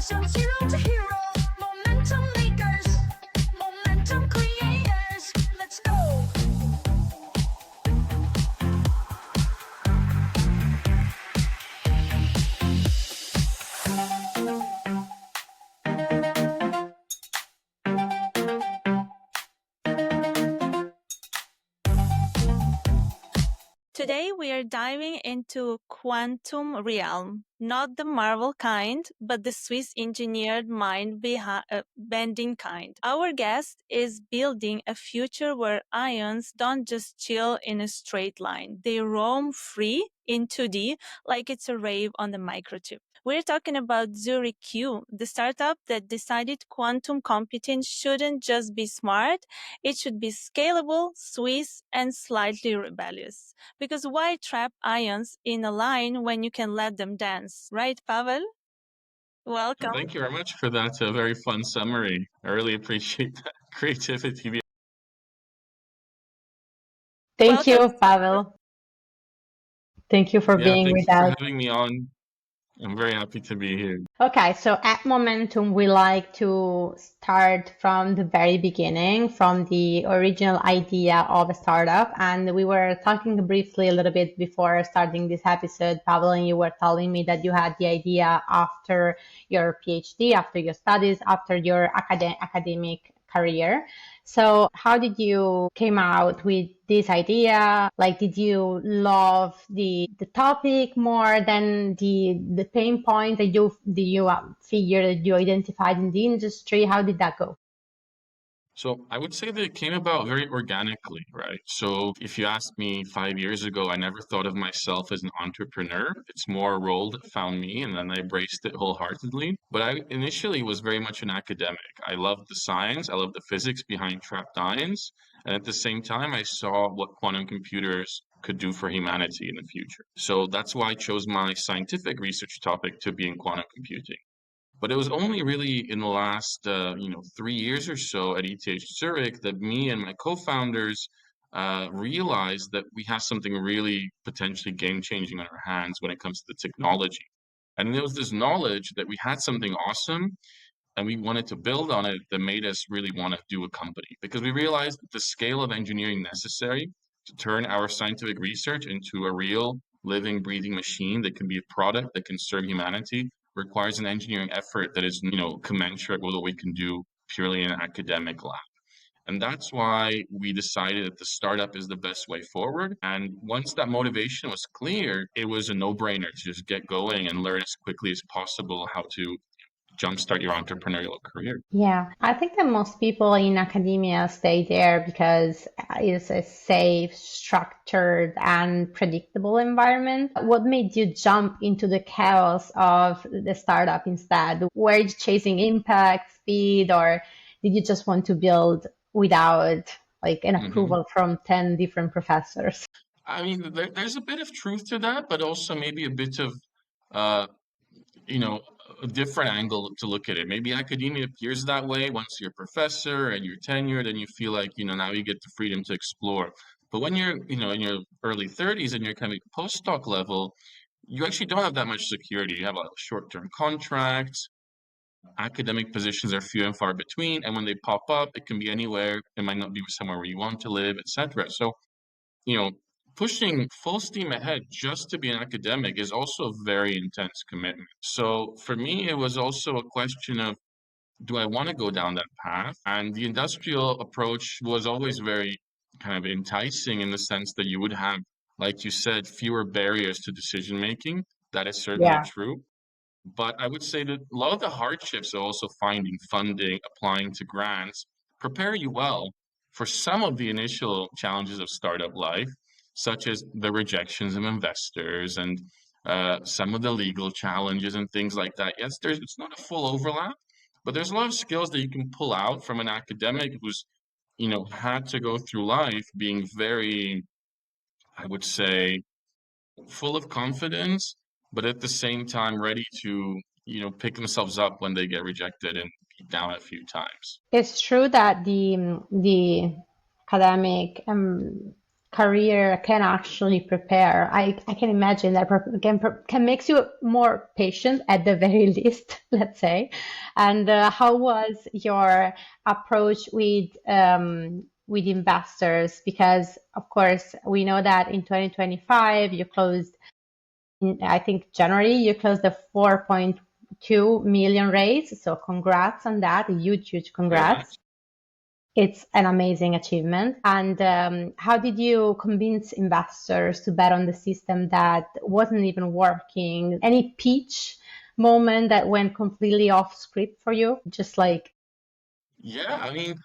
So zero to hero, momentum makers, momentum creators. Let's go. Today we are diving into quantum realm, not the Marvel kind, but the Swiss engineered mind bending kind. Our guest is building a future where ions don't just chill in a straight line. They roam free in 2D like it's a rave on the microchip. We're talking about ZuriQ, the startup that decided quantum computing shouldn't just be smart, it should be scalable, Swiss, and slightly rebellious. Because why trap ions in a line when you can let them dance? Right, Pavel? Welcome. Thank you very much for that very fun summary. I really appreciate that creativity. Thank Welcome. you, Pavel. Thank you for Yeah, being thank with you for us. having me on. I'm very happy to be here. Okay, so at Momentum, we like to start from the very beginning, from the original idea of a startup. And we were talking briefly a little bit before starting this episode, Pavel, and you were telling me that you had the idea after your PhD, after your studies, after your academic career. So how did you came out with this idea? Like, did you love the topic more than the pain point that you figure that you identified in the industry? How did that go? So I would say that it came about very organically, right? So if you asked me 5 years ago, I never thought of myself as an entrepreneur. It's more a role that found me, and then I embraced it wholeheartedly. But I initially was very much an academic. I loved the science, I loved the physics behind trapped ions, and at the same time, I saw what quantum computers could do for humanity in the future. So that's why I chose my scientific research topic to be in quantum computing. But it was only really in the last, 3 years or so at ETH Zurich that me and my co-founders realized that we have something really potentially game-changing on our hands when it comes to the technology. And there was this knowledge that we had something awesome and we wanted to build on it that made us really want to do a company because we realized that the scale of engineering necessary to turn our scientific research into a real living, breathing machine that can be a product that can serve humanity requires an engineering effort that is, commensurate with what we can do purely in an academic lab. And that's why we decided that the startup is the best way forward. And once that motivation was clear, it was a no-brainer to just get going and learn as quickly as possible how to jumpstart your entrepreneurial career. Yeah, I think that most people in academia stay there because it's a safe, structured, and predictable environment. What made you jump into the chaos of the startup instead? Were you chasing impact, speed, or did you just want to build without like an hmm approval from 10 different professors? I mean, there's a bit of truth to that, but also maybe a bit of, uh, you know, a different angle to look at it. Maybe academia appears that way once you're a professor and you're tenured and you feel like, now you get the freedom to explore. But when you're, in your early 30s and you're kind of postdoc level, you actually don't have that much security. You have a short-term contracts, academic positions are few and far between, and when they pop up, it can be anywhere. It might not be somewhere where you want to live, etc. So, you know, pushing full steam ahead just to be an academic is also a very intense commitment. So for me, it was also a question of, do I want to go down that path? And the industrial approach was always very kind of enticing in the sense that you would have, like you said, fewer barriers to decision making. That is certainly Yeah. true. But I would say that a lot of the hardships of also finding funding, applying to grants, prepare you well for some of the initial challenges of startup life, such as the rejections of investors and some of the legal challenges and things like that. Yes, it's not a full overlap, but there's a lot of skills that you can pull out from an academic who's, had to go through life being very, I would say, full of confidence, but at the same time ready to, pick themselves up when they get rejected and beat down a few times. It's true that the academic career can actually prepare. I can imagine that can makes you more patient at the very least, let's say. And how was your approach with investors? Because of course we know that in 2025 you closed, I think January, you closed the 4.2 million raise. So congrats on that. Huge Very congrats. nice. It's an amazing achievement. And how did you convince investors to bet on the system that wasn't even working? Any pitch moment that went completely off script for you? Just like, Yeah, I mean,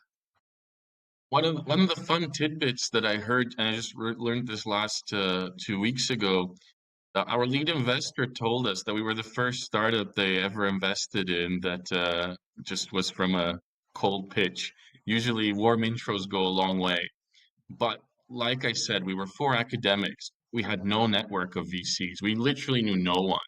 one of the fun tidbits that I heard, and I just learned this last 2 weeks ago. Our lead investor told us that we were the first startup they ever invested in that just was from a cold pitch. Usually, warm intros go a long way. But like I said, we were four academics. We had no network of VCs. We literally knew no one.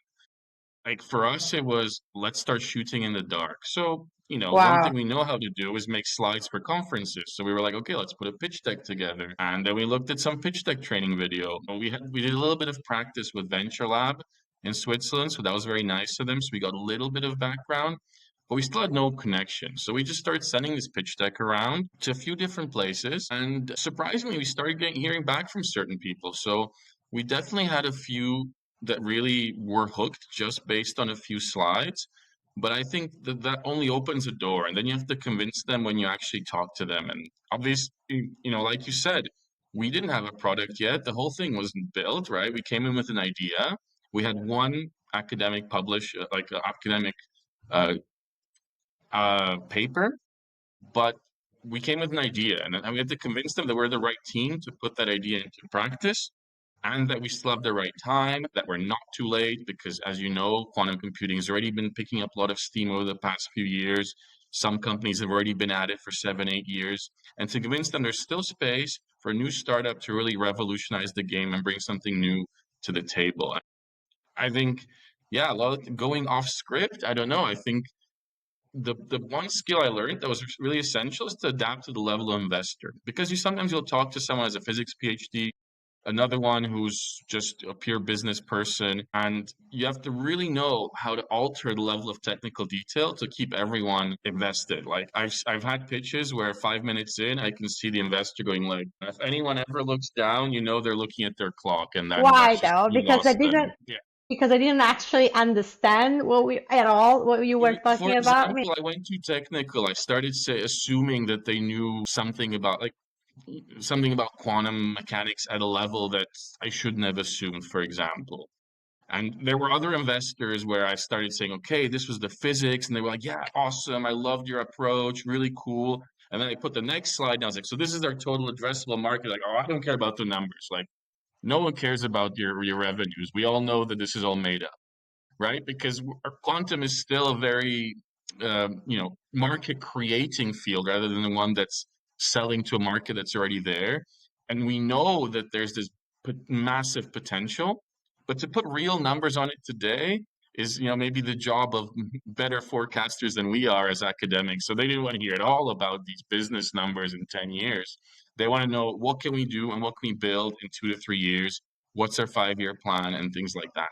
Like for us, it was let's start shooting in the dark. So, one wow. thing we know how to do is make slides for conferences. So we were like, okay, let's put a pitch deck together. And then we looked at some pitch deck training video. And we did a little bit of practice with Venture Lab in Switzerland. So that was very nice of them. So we got a little bit of background, but we still had no connection. So we just started sending this pitch deck around to a few different places. And surprisingly, we started hearing back from certain people. So we definitely had a few that really were hooked just based on a few slides. But I think that that only opens a door, and then you have to convince them when you actually talk to them. And obviously, like you said, we didn't have a product yet. The whole thing wasn't built, right? We came in with an idea. We had one academic academic uh, paper, but we came with an idea, and we had to convince them that we're the right team to put that idea into practice, and that we still have the right time, that we're not too late, because as you know, quantum computing has already been picking up a lot of steam over the past few years. Some companies have already been at it for 7, 8 years, and to convince them there's still space for a new startup to really revolutionize the game and bring something new to the table. I think, yeah, a lot of going off script. I don't know. I think the one skill I learned that was really essential is to adapt to the level of investor, because you'll talk to someone as a physics PhD, another one who's just a pure business person, and you have to really know how to alter the level of technical detail to keep everyone invested. Like I've had pitches where 5 minutes in, I can see the investor going like, if anyone ever looks down, they're looking at their clock, and then Why that's just though? you lost them. Yeah. Because I didn't actually understand what you were For talking about. I mean, example, I went too technical. I started assuming that they knew something about quantum mechanics at a level that I shouldn't have assumed, for example. And there were other investors where I started saying, okay, this was the physics. And they were like, yeah, awesome. I loved your approach. Really cool. And then I put the next slide down. I was like, so this is our total addressable market. Like, oh, I don't care about the numbers. Like, no one cares about your revenues. We all know that this is all made up, right? Because quantum is still a very, market creating field rather than the one that's selling to a market that's already there. And we know that there's this massive potential, but to put real numbers on it today is, maybe the job of better forecasters than we are as academics. So they didn't want to hear at all about these business numbers in 10 years. They want to know what can we do and what can we build in 2 to 3 years? What's our 5-year plan and things like that.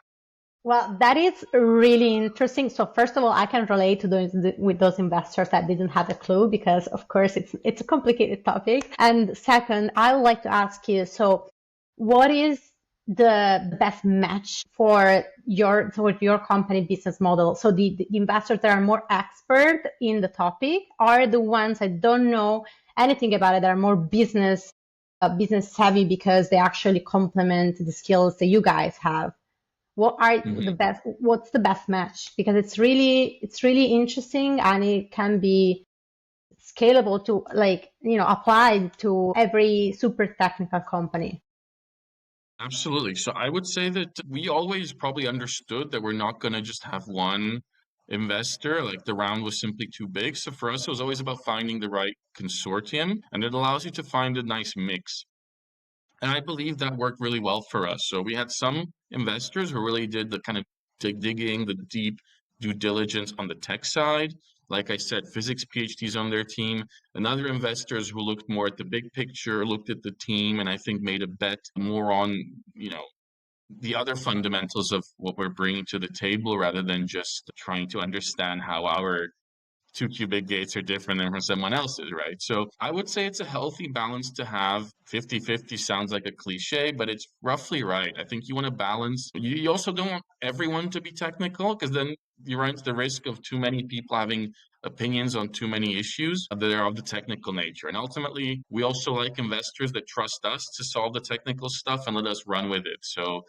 well, that is really interesting. So first of all, I can relate to those with those investors that didn't have a clue because, of course, it's a complicated topic. And second, I would like to ask you, so what is the best match for your company business model? So the investors that are more expert in the topic are the ones that don't know anything about it, that are more business savvy because they actually complement the skills that you guys have. What's the best match? Because it's really interesting and it can be scalable to, like, applied to every super technical company. Absolutely. So I would say that we always probably understood that we're not going to just have one investor. Like the round was simply too big. So for us, it was always about finding the right consortium, and it allows you to find a nice mix. And I believe that worked really well for us. So we had some investors who really did the kind of digging, the deep due diligence on the tech side. like I said, physics PhDs on their team, and other investors who looked more at the big picture, looked at the team, and I think made a bet more on, the other fundamentals of what we're bringing to the table rather than just trying to understand how our two qubit gates are different than from someone else's, right? So I would say it's a healthy balance to have. 50-50 sounds like a cliche, but it's roughly right. I think you want to balance. You also don't want everyone to be technical because then you run into the risk of too many people having opinions on too many issues that are of the technical nature. And ultimately, we also like investors that trust us to solve the technical stuff and let us run with it. So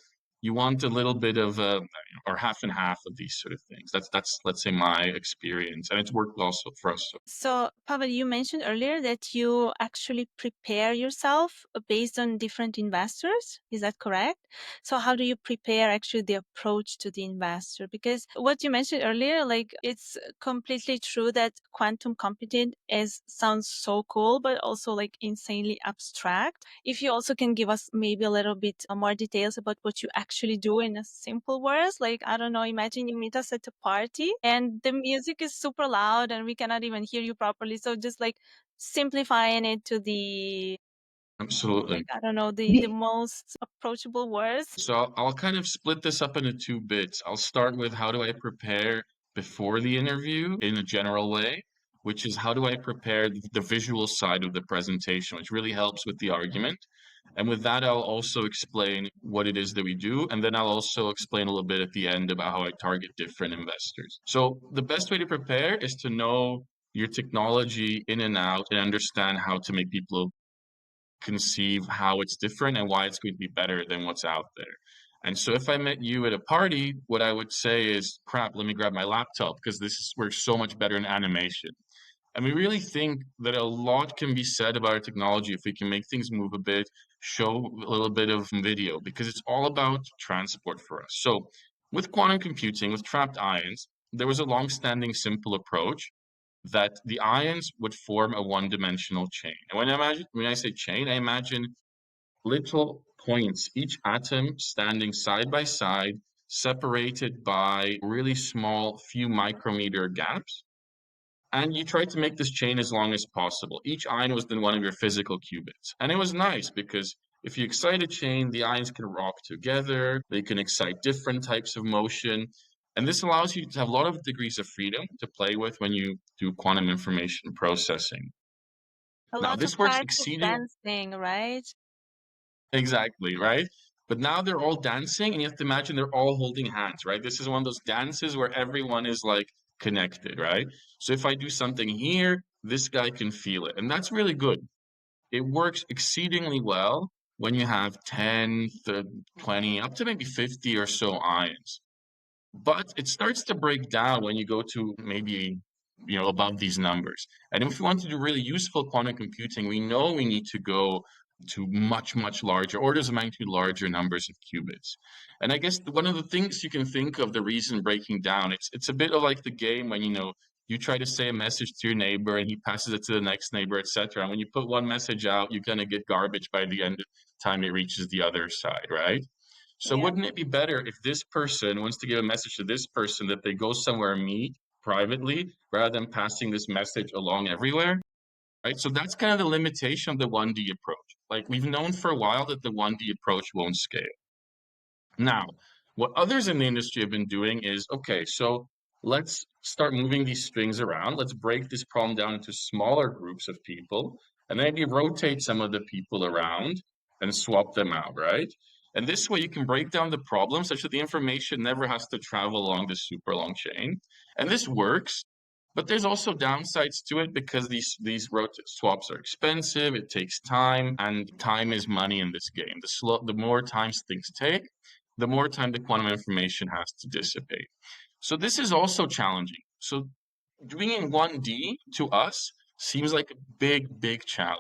you want a little bit of or half and half of these sort of things. That's let's say my experience, and it's worked also for us. So, Pavel, you mentioned earlier that you actually prepare yourself based on different investors. Is that correct? So, how do you prepare actually the approach to the investor? Because what you mentioned earlier, like it's completely true that quantum computing sounds so cool, but also like insanely abstract. If you also can give us maybe a little bit more details about what you actually do in a simple words, like I don't know, imagine you meet us at a party and the music is super loud and we cannot even hear you properly. So just like simplifying it to the, Absolutely. like, I don't know, the most approachable words. So I'll kind of split this up into two bits. I'll start with how do I prepare before the interview in a general way, which is how do I prepare the visual side of the presentation, which really helps with the argument. And with that, I'll also explain what it is that we do. And then I'll also explain a little bit at the end about how I target different investors. So the best way to prepare is to know your technology in and out and understand how to make people conceive how it's different and why it's going to be better than what's out there. And so if I met you at a party, what I would say is, crap, let me grab my laptop because works so much better in animation. And we really think that a lot can be said about our technology if we can make things move a bit, show a little bit of video, because it's all about transport for us. So with quantum computing, with trapped ions, there was a long-standing simple approach that the ions would form a one-dimensional chain. And when I say chain, I imagine little points, each atom standing side by side, separated by really small few micrometer gaps. And you try to make this chain as long as possible. Each ion was then one of your physical qubits. And it was nice because if you excite a chain, the ions can rock together, they can excite different types of motion. And this allows you to have a lot of degrees of freedom to play with when you do quantum information processing. A Now, lot of this works parts of exceeding dancing, right? exactly, right? But now they're all dancing, and you have to imagine they're all holding hands, right? This is one of those dances where everyone is like connected, right? So if I do something here, this guy can feel it. And that's really good. It works exceedingly well when you have 10, 20, up to maybe 50 or so ions. But it starts to break down when you go to maybe, above these numbers. And if we want to do really useful quantum computing, we know we need to go to much, much larger, orders of magnitude larger numbers of qubits. And I guess one of the things you can think of the reason breaking down, it's a bit of like the game when, you try to say a message to your neighbor and he passes it to the next neighbor, etc. And when you put one message out, you're going to get garbage by the end of the time it reaches the other side, right? So Yeah. wouldn't it be better if this person wants to give a message to this person that they go somewhere and meet privately rather than passing this message along everywhere? Right? So that's kind of the limitation of the 1D approach. Like we've known for a while that the 1D approach won't scale. Now, what others in the industry have been doing is, okay, so let's start moving these strings around. Let's break this problem down into smaller groups of people and maybe rotate some of the people around and swap them out, right? And this way you can break down the problem such that the information never has to travel along this super long chain. And this works, but there's also downsides to it because these swaps are expensive, it takes time, and time is money in this game. The more times things take, the more time the quantum information has to dissipate. So this is also challenging. So doing in 1D to us seems like a big, big challenge.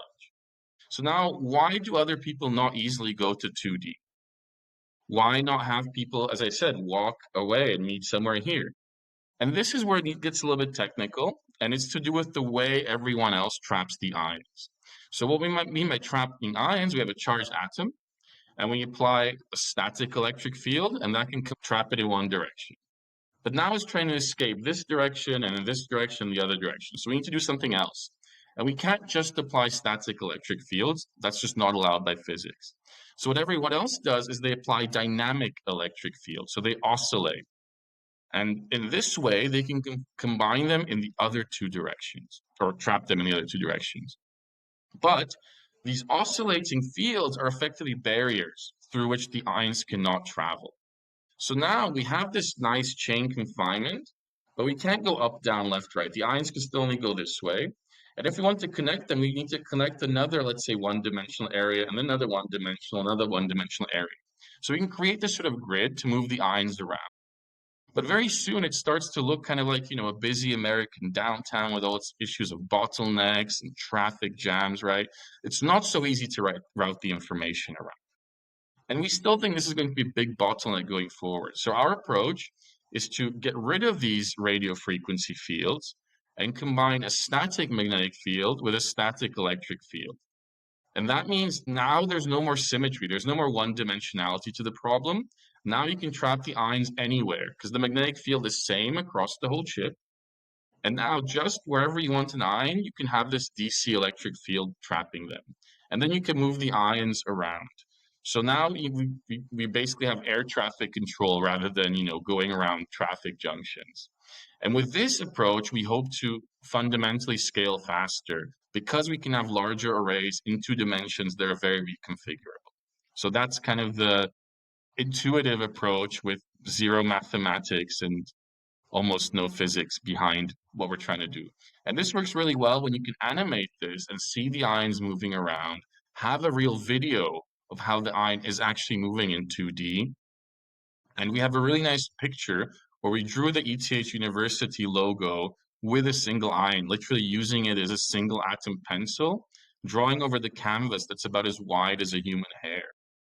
So now, why do other people not easily go to 2D? Why not have people, as I said, walk away and meet somewhere here? And this is where it gets a little bit technical, and it's to do with the way everyone else traps the ions. So what we might mean by trapping ions, we have a charged atom, and we apply a static electric field, and that can trap it in one direction. but now it's trying to escape this direction and in this direction, the other direction. So we need to do something else. And we can't just apply static electric fields. That's just not allowed by physics. So what everyone else does is they apply dynamic electric fields. So they oscillate. And in this way, they can combine them in the other two directions or trap them in the other two directions. But these oscillating fields are effectively barriers through which the ions cannot travel. So now we have this nice chain confinement, but we can't go up, down, left, right. The ions can still only go this way. And if we want to connect them, we need to connect another, let's say, one-dimensional area and another one-dimensional area. So we can create this sort of grid to move the ions around. But very soon it starts to look kind of like, a busy American downtown with all its issues of bottlenecks and traffic jams, right? It's not so easy to route the information around. And we still think this is going to be a big bottleneck going forward. So our approach is to get rid of these radio frequency fields and combine a static magnetic field with a static electric field. And that means now there's no more symmetry. There's no more one-dimensionality to the problem. Now you can trap the ions anywhere because the magnetic field is same across the whole chip. And now just wherever you want an ion, you can have this DC electric field trapping them. And then you can move the ions around. So now we basically have air traffic control rather than, going around traffic junctions. And with this approach, we hope to fundamentally scale faster because we can have larger arrays in 2 dimensions that are very reconfigurable. So that's kind of the intuitive approach with zero mathematics and almost no physics behind what we're trying to do. And this works really well when you can animate this and see the ions moving around, have a real video of how the ion is actually moving in 2D. And we have a really nice picture where we drew the ETH University logo with a single ion, literally using it as a single atom pencil, drawing over the canvas that's about as wide as a human hair,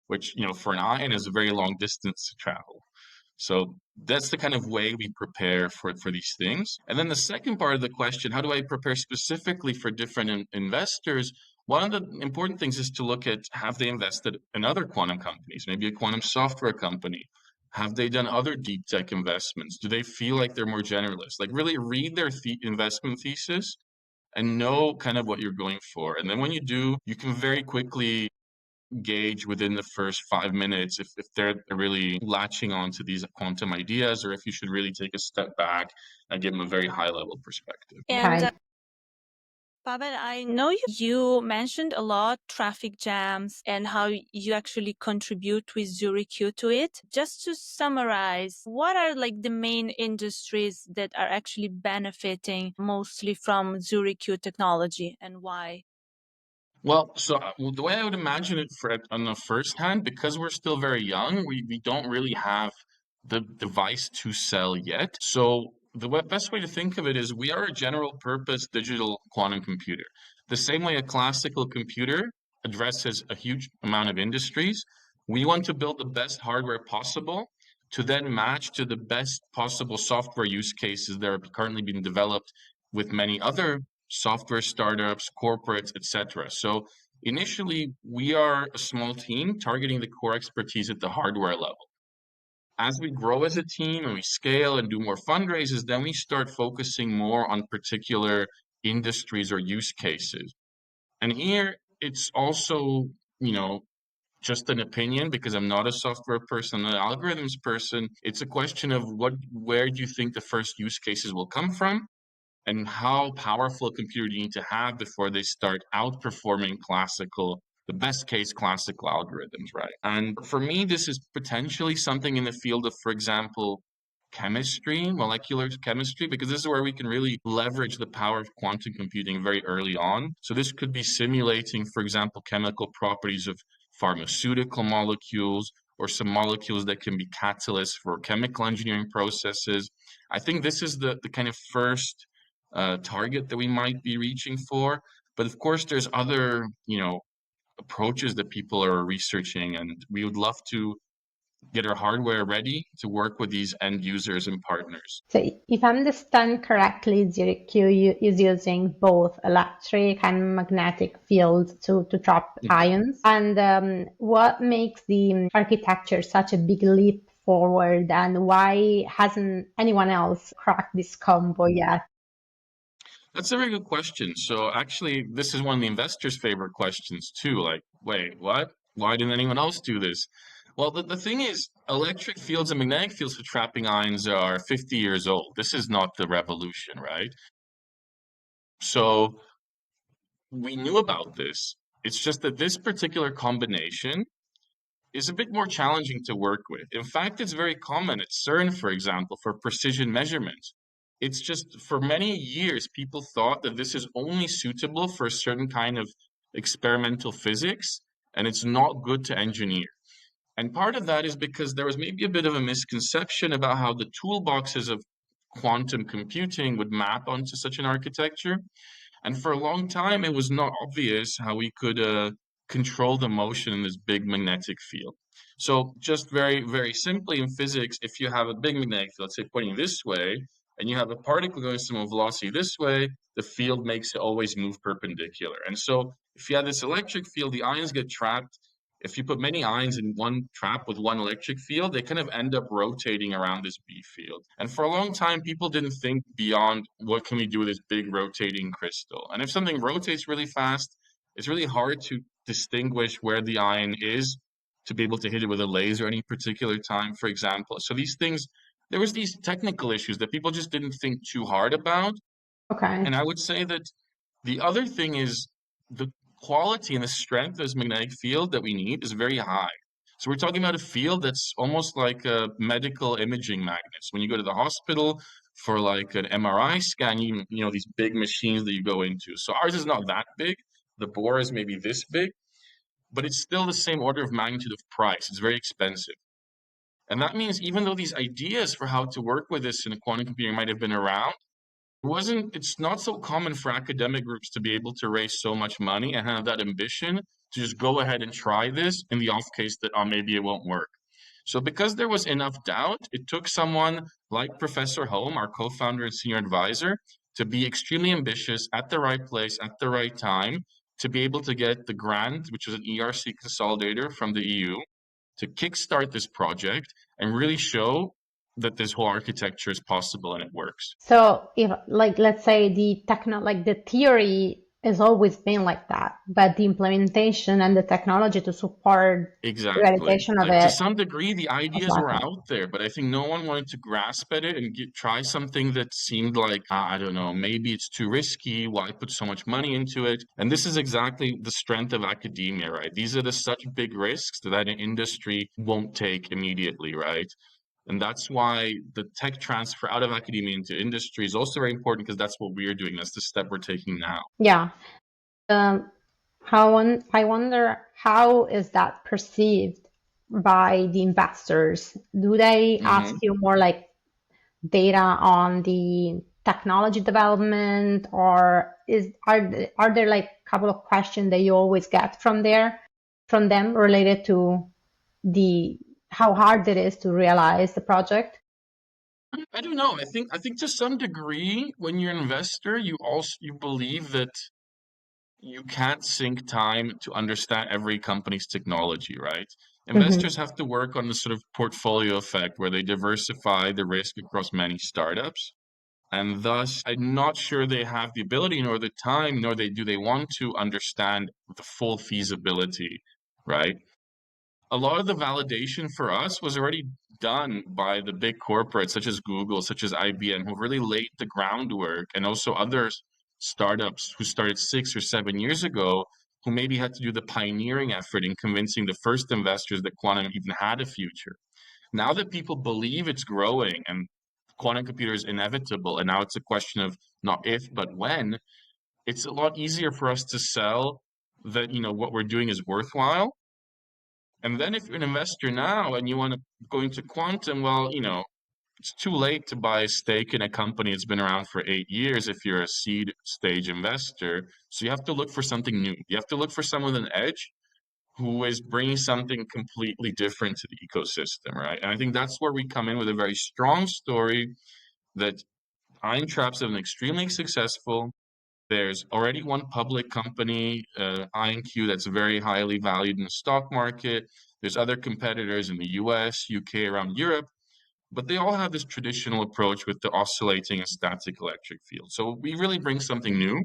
which, for an ion is a very long distance to travel. So that's the kind of way we prepare for these things. And then the second part of the question, how do I prepare specifically for different investors? One of the important things is to look at, have they invested in other quantum companies, maybe a quantum software company? Have they done other deep tech investments? Do they feel like they're more generalist? Like really read their investment thesis and know kind of what you're going for. And then when you do, you can very quickly gauge within the first 5 minutes if they're really latching on to these quantum ideas or if you should really take a step back and give them a very high level perspective. And Right. Pavel, I know you mentioned a lot traffic jams and how you actually contribute with ZuriQ to it. Just to summarize, what are like the main industries that are actually benefiting mostly from ZuriQ technology and why? Well, so the way I would imagine it on the first hand, because we're still very young, we don't really have the device to sell yet. So the best way to think of it is we are a general purpose digital quantum computer. The same way a classical computer addresses a huge amount of industries, we want to build the best hardware possible to then match to the best possible software use cases that are currently being developed with many other software startups, corporates, etc. So initially, we are a small team targeting the core expertise at the hardware level. As we grow as a team and we scale and do more fundraisers, then we start focusing more on particular industries or use cases. And here, it's also, just an opinion because I'm not a software person, an algorithms person. It's a question of where do you think the first use cases will come from? And how powerful a computer do you need to have before they start outperforming the best case classical algorithms, right? And for me, this is potentially something in the field of, for example, chemistry, molecular chemistry, because this is where we can really leverage the power of quantum computing very early on. So this could be simulating, for example, chemical properties of pharmaceutical molecules or some molecules that can be catalysts for chemical engineering processes. I think this is the kind of first target that we might be reaching for. But of course, there's other, approaches that people are researching, and we would love to get our hardware ready to work with these end users and partners. So if I understand correctly, ZuriQ is using both electric and magnetic fields to trap ions. And what makes the architecture such a big leap forward, and why hasn't anyone else cracked this combo yet? That's a very good question. So actually, this is one of the investors' favorite questions too. Like, wait, what? Why didn't anyone else do this? Well, the thing is, electric fields and magnetic fields for trapping ions are 50 years old. This is not the revolution, right? So we knew about this. It's just that this particular combination is a bit more challenging to work with. In fact, it's very common at CERN, for example, for precision measurements. It's just for many years, people thought that this is only suitable for a certain kind of experimental physics, and it's not good to engineer. And part of that is because there was maybe a bit of a misconception about how the toolboxes of quantum computing would map onto such an architecture. And for a long time, it was not obvious how we could control the motion in this big magnetic field. So, just very, very simply in physics, if you have a big magnetic field, let's say pointing this way, and you have a particle going some velocity this way, the field makes it always move perpendicular. And so, if you have this electric field, the ions get trapped. If you put many ions in one trap with one electric field, they kind of end up rotating around this B field. And for a long time, people didn't think beyond what can we do with this big rotating crystal. And if something rotates really fast, it's really hard to distinguish where the ion is to be able to hit it with a laser any particular time, for example. So these things, there was these technical issues that people just didn't think too hard about. Okay. And I would say that the other thing is the quality and the strength of this magnetic field that we need is very high. So we're talking about a field that's almost like a medical imaging magnets. When you go to the hospital for like an MRI scan, you know these big machines that you go into. So ours is not that big. The bore is maybe this big, but it's still the same order of magnitude of price. It's very expensive. And that means even though these ideas for how to work with this in a quantum computing might have been around, it's not so common for academic groups to be able to raise so much money and have that ambition to just go ahead and try this in the off case that maybe it won't work. So because there was enough doubt, it took someone like Professor Holm, our co-founder and senior advisor, to be extremely ambitious at the right place at the right time to be able to get the grant, which was an ERC consolidator from the EU, to kickstart this project and really show that this whole architecture is possible and it works. So if, like, let's say the theory has always been like that, but the implementation and the technology to support the Exactly. realization of Like to it some degree, the was ideas were lacking. out there, but I think no one wanted to grasp at it and try something that seemed like, I don't know, maybe it's too risky. Why put so much money into it? And this is exactly the strength of academia, right? These are the such big risks that an industry won't take immediately, right? And that's why the tech transfer out of academia into industry is also very important because that's what we're doing. That's the step we're taking now. Yeah. Um, I wonder how is that perceived by the investors? Do they ask Hmm. you more like data on the technology development, or are there like a couple of questions that you always get from them related to the how hard it is to realize the project? I don't know. I think to some degree, when you're an investor, you believe that you can't sink time to understand every company's technology, right? Hmm. Investors have to work on the sort of portfolio effect where they diversify the risk across many startups. And thus, I'm not sure they have the ability nor the time, nor do they want to understand the full feasibility, right? A lot of the validation for us was already done by the big corporates such as Google, such as IBM, who really laid the groundwork, and also other startups who started 6 or 7 years ago, who maybe had to do the pioneering effort in convincing the first investors that quantum even had a future. Now that people believe it's growing and quantum computer is inevitable, and now it's a question of not if, but when, it's a lot easier for us to sell that, what we're doing is worthwhile. And then if you're an investor now and you want to go into quantum, well, it's too late to buy a stake in a company that's been around for 8 years if you're a seed stage investor. So you have to look for something new. You have to look for someone with an edge who is bringing something completely different to the ecosystem, right? And I think that's where we come in with a very strong story that Eintraps have been extremely successful. There's already one public company, INQ, that's very highly valued in the stock market. There's other competitors in the US, UK, around Europe, but they all have this traditional approach with the oscillating and static electric field. So we really bring something new.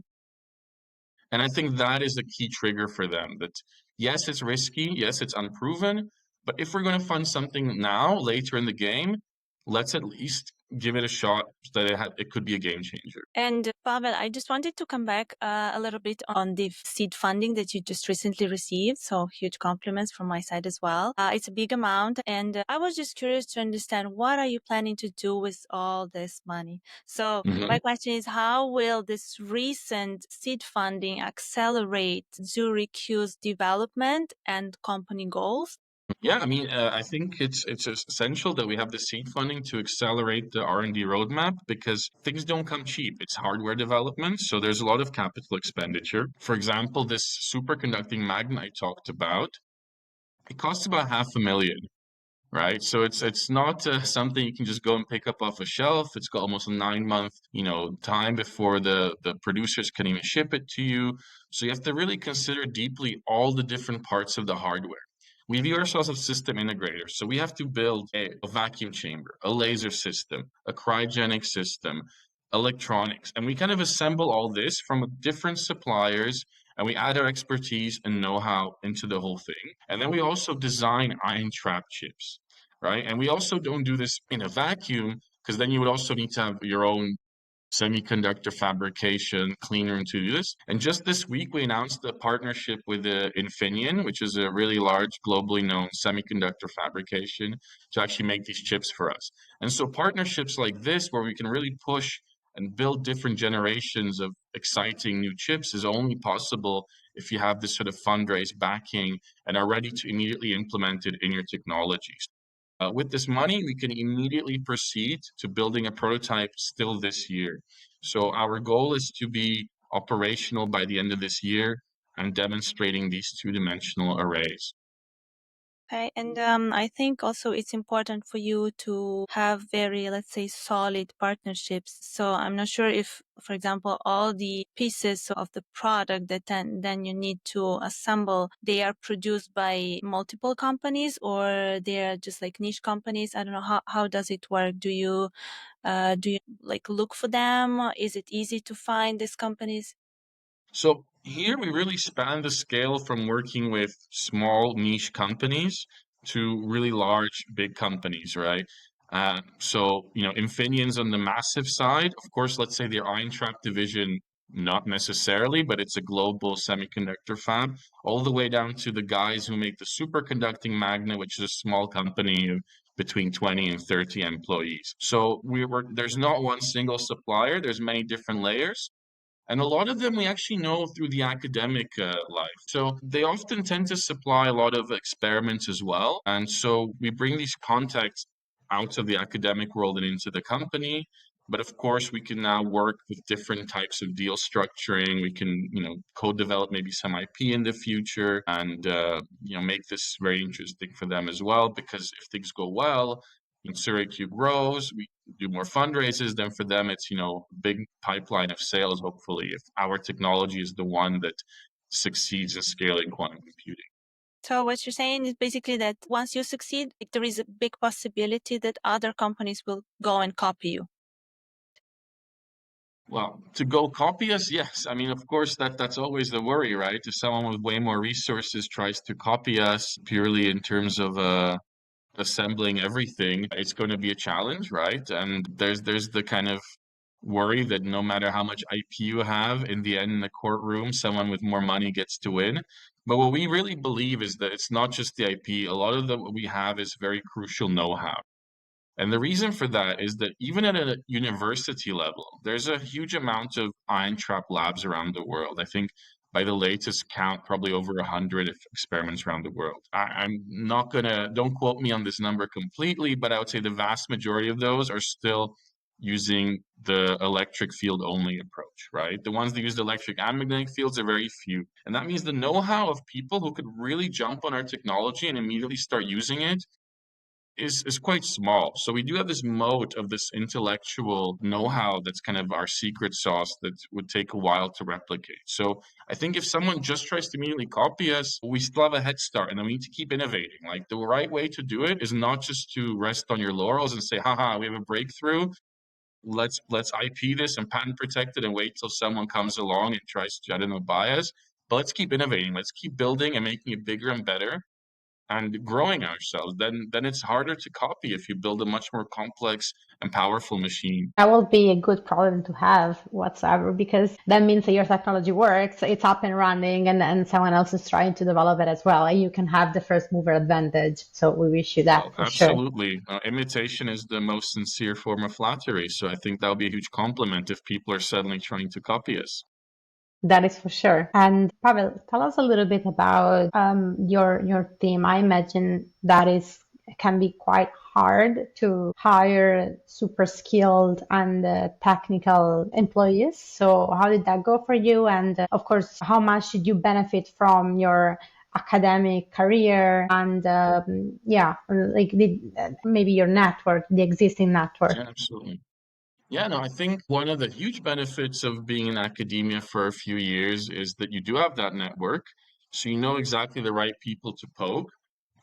And I think that is a key trigger for them that yes, it's risky, yes, it's unproven, but if we're going to fund something now, later in the game, let's at least give it a shot so that it could be a game changer. And Pavel, I just wanted to come back a little bit on the seed funding that you just recently received. So huge compliments from my side as well. It's a big amount. And I was just curious to understand, what are you planning to do with all this money? So my question is, how will this recent seed funding accelerate ZuriQ's development and company goals? Yeah, I mean, I think it's essential that we have the seed funding to accelerate the R&D roadmap because things don't come cheap. It's hardware development, so there's a lot of capital expenditure. For example, this superconducting magnet I talked about, it costs about 500,000. Right, so it's not something you can just go and pick up off a shelf. It's got almost a 9-month, time before the producers can even ship it to you. So you have to really consider deeply all the different parts of the hardware. We view ourselves as system integrators, so we have to build a vacuum chamber, a laser system, a cryogenic system, electronics, and we kind of assemble all this from different suppliers, and we add our expertise and know-how into the whole thing. And then we also design ion trap chips, right? And we also don't do this in a vacuum because then you would also need to have your own semiconductor fabrication clean room to do this. And just this week, we announced a partnership with Infineon, which is a really large, globally known semiconductor fabrication, to actually make these chips for us. And so partnerships like this, where we can really push and build different generations of exciting new chips, is only possible if you have this sort of fundraise backing and are ready to immediately implement it in your technologies. With this money, we can immediately proceed to building a prototype still this year. So our goal is to be operational by the end of this year and demonstrating these two-dimensional arrays. Okay, and I think also it's important for you to have very, let's say, solid partnerships. So I'm not sure if, for example, all the pieces of the product that then you need to assemble, they are produced by multiple companies or they are just like niche companies. I don't know, how does it work? Do you like look for them? Is it easy to find these companies? So here we really span the scale from working with small niche companies to really large, big companies, right? Infineon's on the massive side. Of course, let's say their ion trap division, not necessarily, but it's a global semiconductor fab, all the way down to the guys who make the superconducting magnet, which is a small company of between 20 and 30 employees. So there's not one single supplier, there's many different layers. And a lot of them we actually know through the academic life. So they often tend to supply a lot of experiments as well. And so we bring these contacts out of the academic world and into the company. But of course, we can now work with different types of deal structuring. We can, co-develop maybe some IP in the future and, make this very interesting for them as well. Because if things go well, ZuriQ grows, we do more fundraisers, then for them it's, big pipeline of sales, hopefully, if our technology is the one that succeeds in scaling quantum computing. So what you're saying is basically that once you succeed, there is a big possibility that other companies will go and copy you. Well, to go copy us, yes. I mean, of course, that's always the worry, right? If someone with way more resources tries to copy us purely in terms of assembling everything, it's going to be a challenge, right? And there's the kind of worry that no matter how much IP you have, in the end, in the courtroom, someone with more money gets to win. But what we really believe is that it's not just the IP. A lot of what we have is very crucial know-how. And the reason for that is that even at a university level, there's a huge amount of ion trap labs around the world. I think by the latest count, probably over 100 experiments around the world. I'm not gonna, don't quote me on this number completely, but I would say the vast majority of those are still using the electric field only approach, right? The ones that use the electric and magnetic fields are very few. And that means the know-how of people who could really jump on our technology and immediately start using it is quite small. So we do have this moat of this intellectual know-how that's kind of our secret sauce that would take a while to replicate. So I think if someone just tries to immediately copy us, we still have a head start, and then we need to keep innovating. Like the right way to do it is not just to rest on your laurels and say, haha, we have a breakthrough. Let's IP this and patent protect it and wait till someone comes along and tries to, I don't know, buy us. But let's keep innovating. Let's keep building and making it bigger and better and growing ourselves. Then it's harder to copy if you build a much more complex and powerful machine. That will be a good problem to have whatsoever, because that means that your technology works, it's up and running, and someone else is trying to develop it as well, and you can have the first mover advantage. So we wish you that for sure. Absolutely. Imitation is the most sincere form of flattery. So I think that'll be a huge compliment if people are suddenly trying to copy us. That is for sure. And Pavel, tell us a little bit about your team. I imagine that can be quite hard to hire super skilled and technical employees. So how did that go for you? And of course, how much did you benefit from your academic career and maybe your network, the existing network? Yeah, absolutely. Yeah, no, I think one of the huge benefits of being in academia for a few years is that you do have that network. So you know exactly the right people to poke.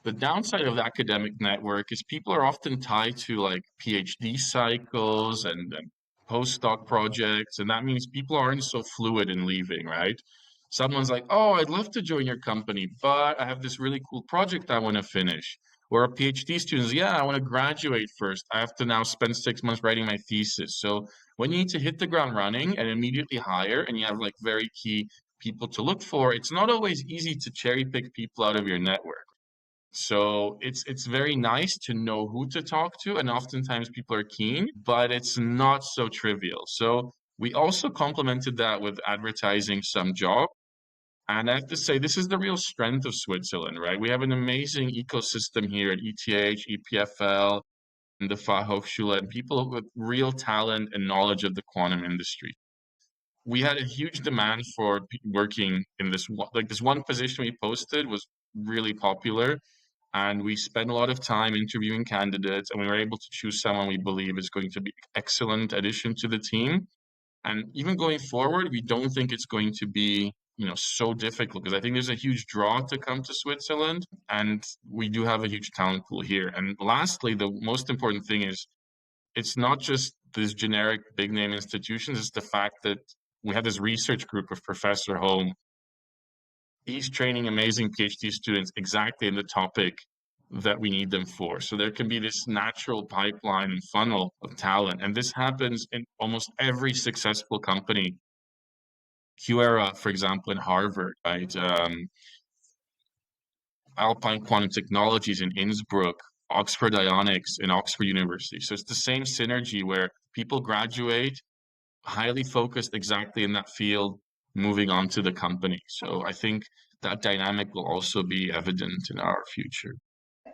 The downside of the academic network is people are often tied to like PhD cycles and postdoc projects, and that means people aren't so fluid in leaving, right? Someone's like, "Oh, I'd love to join your company, but I have this really cool project I want to finish." Or a PhD student, "Yeah, I want to graduate first. I have to now spend 6 months writing my thesis." So when you need to hit the ground running and immediately hire, and you have like very key people to look for, it's not always easy to cherry pick people out of your network. So it's very nice to know who to talk to, and oftentimes people are keen, but it's not so trivial. So we also complemented that with advertising some job. And I have to say, this is the real strength of Switzerland, right? We have an amazing ecosystem here at ETH, EPFL, and the Fachhochschule, and people with real talent and knowledge of the quantum industry. We had a huge demand for working in this one position we posted was really popular, and we spent a lot of time interviewing candidates, and we were able to choose someone we believe is going to be excellent addition to the team. And even going forward, we don't think it's going to be, so difficult, because I think there's a huge draw to come to Switzerland, and we do have a huge talent pool here. And lastly, the most important thing is it's not just these generic big name institutions, it's the fact that we have this research group of Professor Holm. He's training amazing PhD students exactly in the topic that we need them for. So there can be this natural pipeline and funnel of talent. And this happens in almost every successful company. QERA, for example, in Harvard, right? Alpine Quantum Technologies in Innsbruck, Oxford Ionics in Oxford University. So it's the same synergy where people graduate highly focused exactly in that field, moving on to the company. So I think that dynamic will also be evident in our future.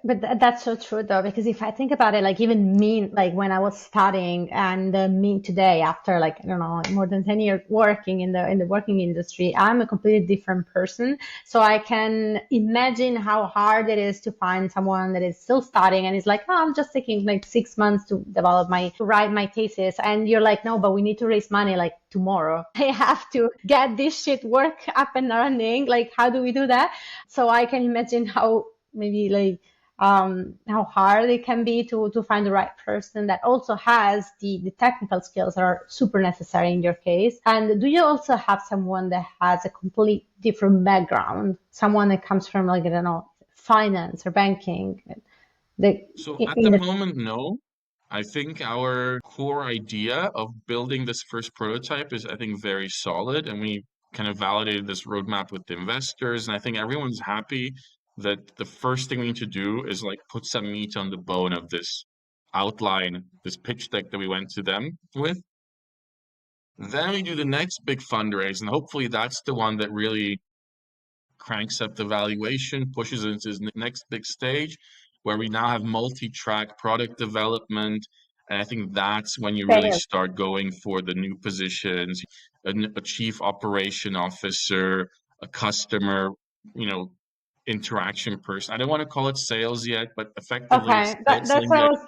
But that's so true though, because if I think about it, like even me, like when I was studying and me today, after like, I don't know, more than 10 years working in the working industry, I'm a completely different person. So I can imagine how hard it is to find someone that is still studying and is like, oh, I'm just taking like 6 months to write my thesis. And you're like, no, but we need to raise money like tomorrow. I have to get this shit work up and running. Like, how do we do that? So I can imagine how maybe like, how hard it can be to find the right person that also has the technical skills that are super necessary in your case. And do you also have someone that has a complete different background, someone that comes from like, I don't know, finance or banking? So at the moment, no. I think our core idea of building this first prototype is, I think, very solid, and we kind of validated this roadmap with the investors, and I think everyone's happy that the first thing we need to do is like put some meat on the bone of this outline, this pitch deck that we went to them with. Then we do the next big fundraise, and hopefully that's the one that really cranks up the valuation, pushes it into his next big stage, where we now have multi-track product development. And I think that's when you really start going for the new positions, a chief operation officer, a customer, you know, interaction person. I don't want to call it sales yet, but effectively it's Okay, that's selling what the I was.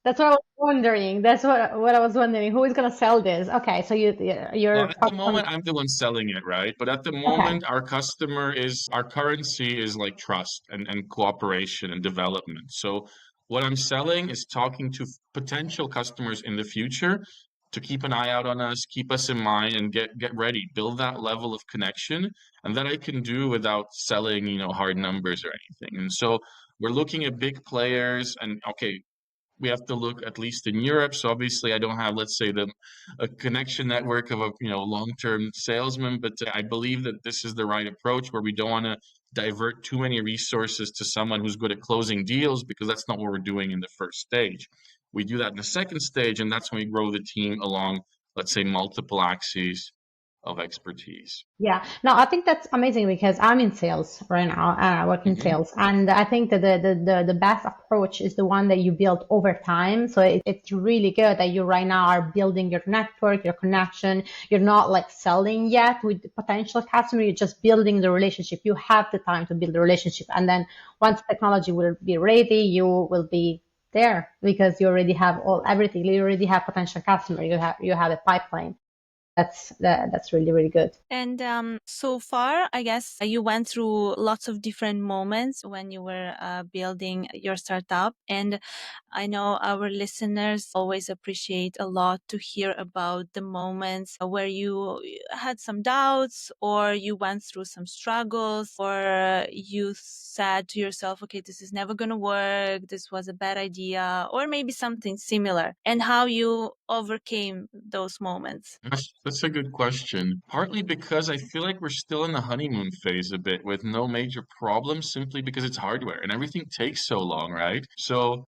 That's what I was wondering. That's what I was wondering. Who is gonna sell this? Okay, so Well, you're at the focused on. moment, I'm the one selling it, right? But at the Okay. moment, our currency is like trust and cooperation and development. So what I'm selling is talking to potential customers in the future to keep an eye out on us, keep us in mind, and get ready, build that level of connection, and that I can do without selling, hard numbers or anything. And so we're looking at big players, and okay, we have to look at least in Europe. So obviously, I don't have, let's say, the a connection network of a long-term salesman, but I believe that this is the right approach where we don't want to divert too many resources to someone who's good at closing deals because that's not what we're doing in the first stage. We do that in the second stage, and that's when we grow the team along, let's say, multiple axes of expertise. Yeah, no, I think that's amazing because I'm in sales right now. I work in Hmm. sales, and I think that the best approach is the one that you build over time. So it's really good that you right now are building your network, your connection. You're not like selling yet with the potential customer. You're just building the relationship. You have the time to build the relationship, and then once technology will be ready, you will be there because you already have everything. You already have potential customer. You have a pipeline. That's really really good. And so far, I guess you went through lots of different moments when you were building your startup. And I know our listeners always appreciate a lot to hear about the moments where you had some doubts or you went through some struggles or you said to yourself, okay, this is never going to work. This was a bad idea, or maybe something similar, and how you overcame those moments. That's a good question. Partly because I feel like we're still in the honeymoon phase a bit with no major problems simply because it's hardware and everything takes so long, right? So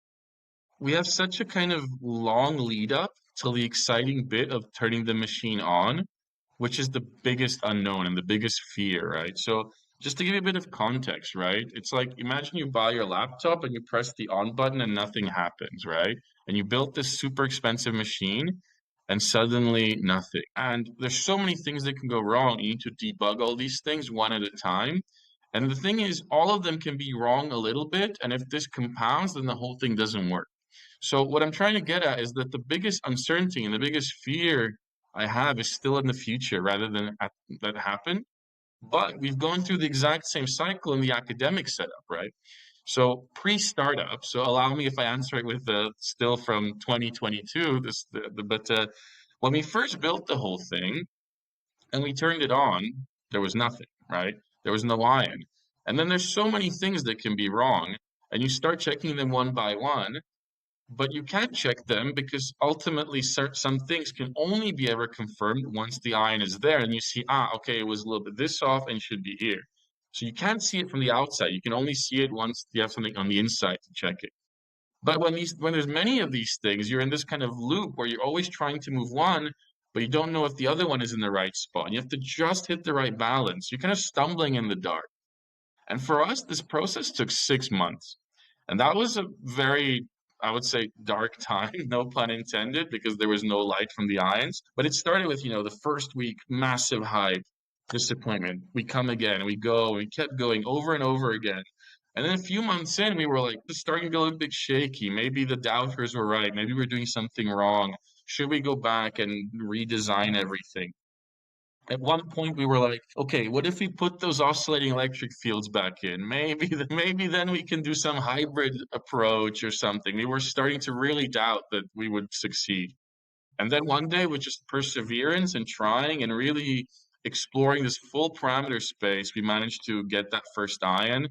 we have such a kind of long lead up till the exciting bit of turning the machine on, which is the biggest unknown and the biggest fear, right? So just to give you a bit of context, right? It's like imagine you buy your laptop and you press the on button and nothing happens, right? And you built this super expensive machine and suddenly nothing. And there's so many things that can go wrong. You need to debug all these things one at a time. And the thing is, all of them can be wrong a little bit. And if this compounds, then the whole thing doesn't work. So what I'm trying to get at is that the biggest uncertainty and the biggest fear I have is still in the future rather than at that happen. But we've gone through the exact same cycle in the academic setup, right? So pre-startup. So allow me if I answer it with still from 2022. But when we first built the whole thing and we turned it on, there was nothing, right? There was no ion. And then there's so many things that can be wrong, and you start checking them one by one, but you can't check them because ultimately some things can only be ever confirmed once the ion is there and you see, okay, it was a little bit this off and should be here. So you can't see it from the outside. You can only see it once you have something on the inside to check it. But when there's many of these things, you're in this kind of loop where you're always trying to move one, but you don't know if the other one is in the right spot. And you have to just hit the right balance. You're kind of stumbling in the dark. And for us, this process took 6 months. And that was a very, I would say, dark time, no pun intended, because there was no light from the ions. But it started with, the first week, massive hype, disappointment. We come again, we go, and we kept going over and over again. And then a few months in, we were like, just starting to get a little bit shaky. Maybe the doubters were right. Maybe we're doing something wrong. Should we go back and redesign everything? At one point, we were like, okay, what if we put those oscillating electric fields back in? Maybe, maybe then we can do some hybrid approach or something. We were starting to really doubt that we would succeed. And then one day, with just perseverance and trying and really exploring this full parameter space, we managed to get that first ion.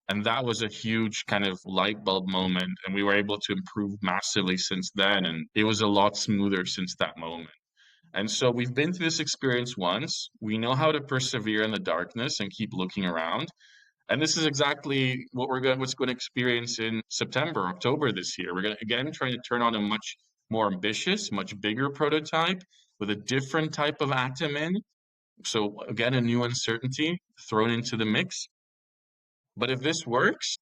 And that was a huge kind of light bulb moment. And we were able to improve massively since then. And it was a lot smoother since that moment. And so we've been through this experience once. We know how to persevere in the darkness and keep looking around. And this is exactly what's going to experience in September, October this year. We're going to again trying to turn on a much more ambitious, much bigger prototype with a different type of atom in. So again, a new uncertainty thrown into the mix. But if this works,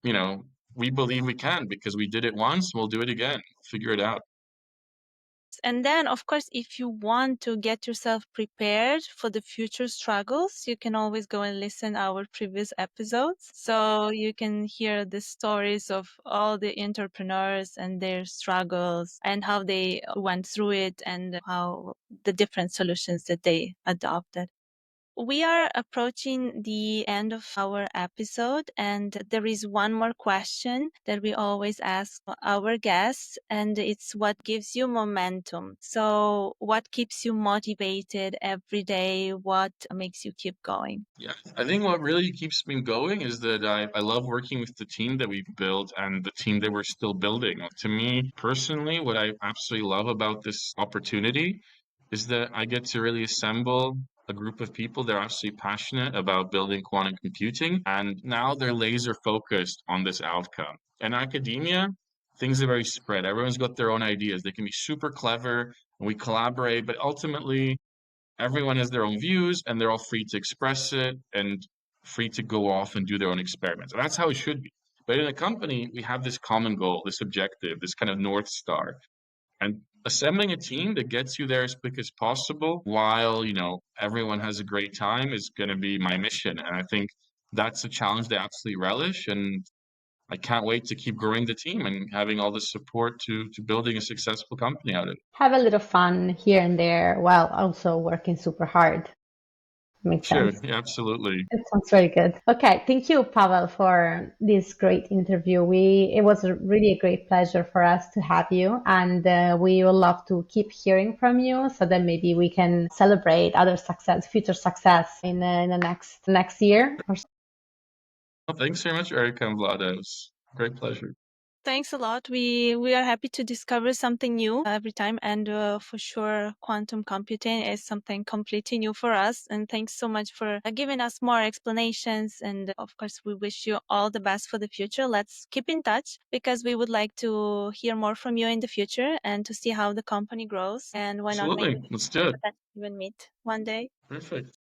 we believe we can because we did it once, we'll do it again, figure it out. And then, of course, if you want to get yourself prepared for the future struggles, you can always go and listen our previous episodes. So you can hear the stories of all the entrepreneurs and their struggles and how they went through it and how the different solutions that they adopted. We are approaching the end of our episode, and there is one more question that we always ask our guests, and it's what gives you momentum. So, what keeps you motivated every day? What makes you keep going? Yeah, I think what really keeps me going is that I love working with the team that we've built and the team that we're still building. To me personally, what I absolutely love about this opportunity is that I get to really assemble a group of people that are absolutely passionate about building quantum computing, and now they're laser focused on this outcome. In academia, things are very spread. Everyone's got their own ideas. They can be super clever, and we collaborate, but ultimately everyone has their own views and they're all free to express it and free to go off and do their own experiments. And that's how it should be. But in a company, we have this common goal, this objective, this kind of North Star. And assembling a team that gets you there as quick as possible while, everyone has a great time is going to be my mission. And I think that's a challenge they absolutely relish. And I can't wait to keep growing the team and having all the support to building a successful company out of it. Have a little fun here and there while also working super hard. Makes Sure, sense. yeah, absolutely. It sounds very good. Okay, thank you, Pavel, for this great interview. It was really a great pleasure for us to have you, and we would love to keep hearing from you, so that maybe we can celebrate other success, future success in the next year. Well, thanks very much, Erica and Vlada. It was a great pleasure. Thanks a lot. We are happy to discover something new every time, and for sure, quantum computing is something completely new for us. And thanks so much for giving us more explanations. And of course, we wish you all the best for the future. Let's keep in touch because we would like to hear more from you in the future and to see how the company grows. And why not maybe Absolutely. Let's do it. even meet one day. Perfect.